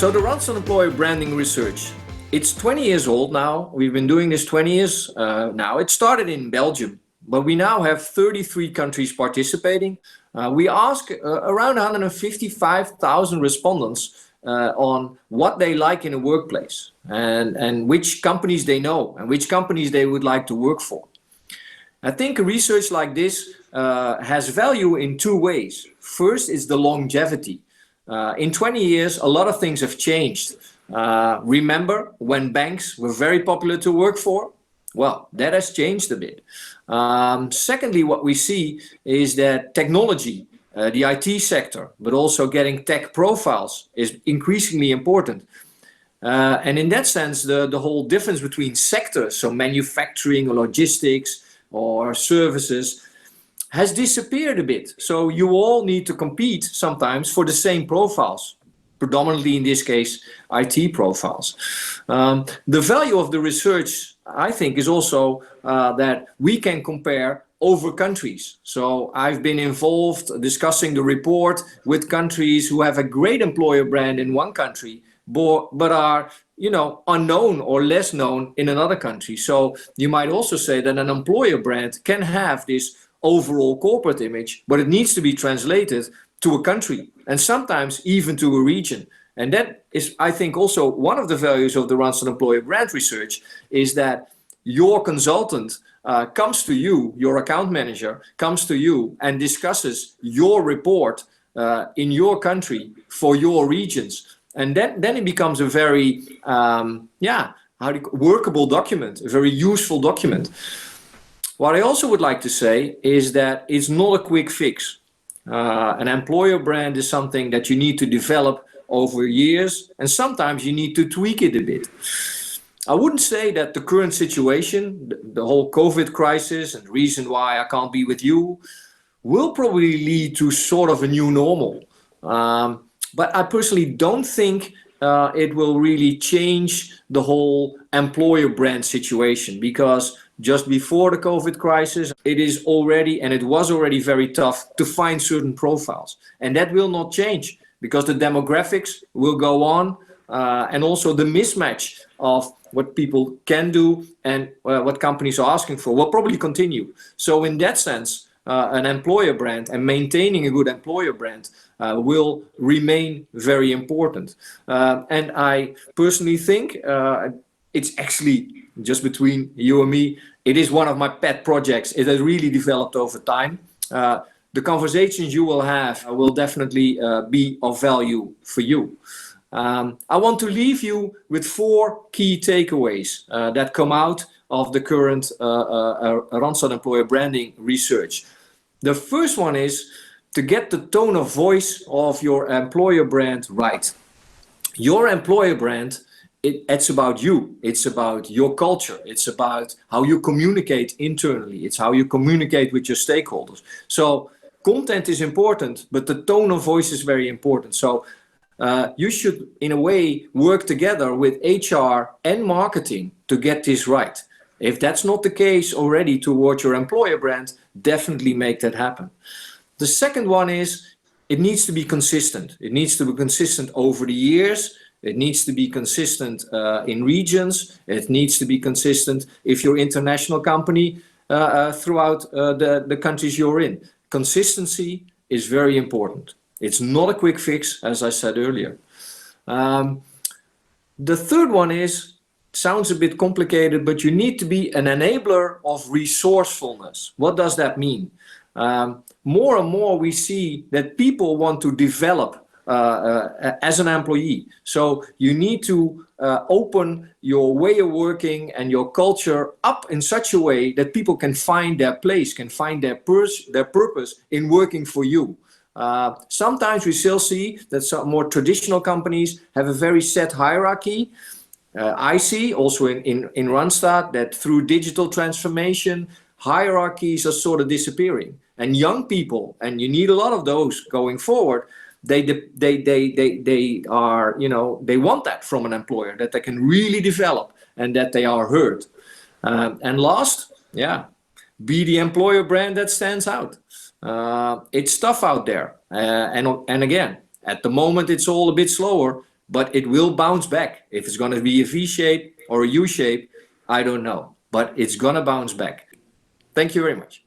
So the Randstad Employer Branding Research, it's 20 years old now. We've been doing this 20 years now. It started in Belgium, but we now have 33 countries participating. We ask around 155,000 respondents on what they like in a workplace and which companies they know and which companies they would like to work for. I think research like this has value in two ways. First is the longevity. In 20 years, a lot of things have changed. Remember when banks were very popular to work for? Well, that has changed a bit. Secondly, what we see is that technology, the IT sector, but also getting tech profiles is increasingly important. And in that sense, the whole difference between sectors, so manufacturing or logistics or services, has disappeared a bit. So you all need to compete sometimes for the same profiles, predominantly in this case, IT profiles. The value of the research, I think, is also that we can compare over countries. So I've been involved discussing the report with countries who have a great employer brand in one country, but are unknown or less known in another country. So you might also say that an employer brand can have this overall corporate image, but it needs to be translated to a country and sometimes even to a region. And that is, I think, also one of the values of the Randstad Employer Brand Research is that your consultant comes to you, your account manager comes to you and discusses your report in your country for your regions. And then it becomes a very workable document, a very useful document. What I also would like to say is that it's not a quick fix. An employer brand is something that you need to develop over years, and sometimes you need to tweak it a bit. I wouldn't say that the current situation, the whole COVID crisis and the reason why I can't be with you, will probably lead to sort of a new normal. But I personally don't think it will really change the whole employer brand situation, because just before the COVID crisis, it was already very tough to find certain profiles. And that will not change because the demographics will go on, and also the mismatch of what people can do and what companies are asking for will probably continue. So in that sense, an employer brand and maintaining a good employer brand will remain very important. And I personally think it's actually, just between you and me, it is one of my pet projects. It has really developed over time. The conversations you will have will definitely be of value for you. I want to leave you with 4 key takeaways that come out of the current Randstad Employer Branding Research. The first one is to get the tone of voice of your employer brand right. Your employer brand, it's about you. It's about your culture. It's about how you communicate internally. It's how you communicate with your stakeholders. So content is important, but the tone of voice is very important. So you should, in a way, work together with HR and marketing to get this right. If that's not the case already towards your employer brand, definitely make that happen. The second one is it needs to be consistent. It needs to be consistent over the years. It needs to be consistent in regions. It needs to be consistent if you're an international company throughout the countries you're in. Consistency is very important. It's not a quick fix, as I said earlier. The third one is, sounds a bit complicated, but you need to be an enabler of resourcefulness. What does that mean? More and more we see that people want to develop as an employee. So you need to open your way of working and your culture up in such a way that people can find their place, can find their purpose in working for you. Sometimes we still see that some more traditional companies have a very set hierarchy. I see also in Randstad that through digital transformation, hierarchies are sort of disappearing. And young people, and you need a lot of those going forward, they are, they want that from an employer, that they can really develop and that they are heard. And last, be the employer brand that stands out. It's tough out there. And again, at the moment, it's all a bit slower. but it will bounce back. If it's going to be a V shape or a U shape, I don't know, but it's going to bounce back. Thank you very much.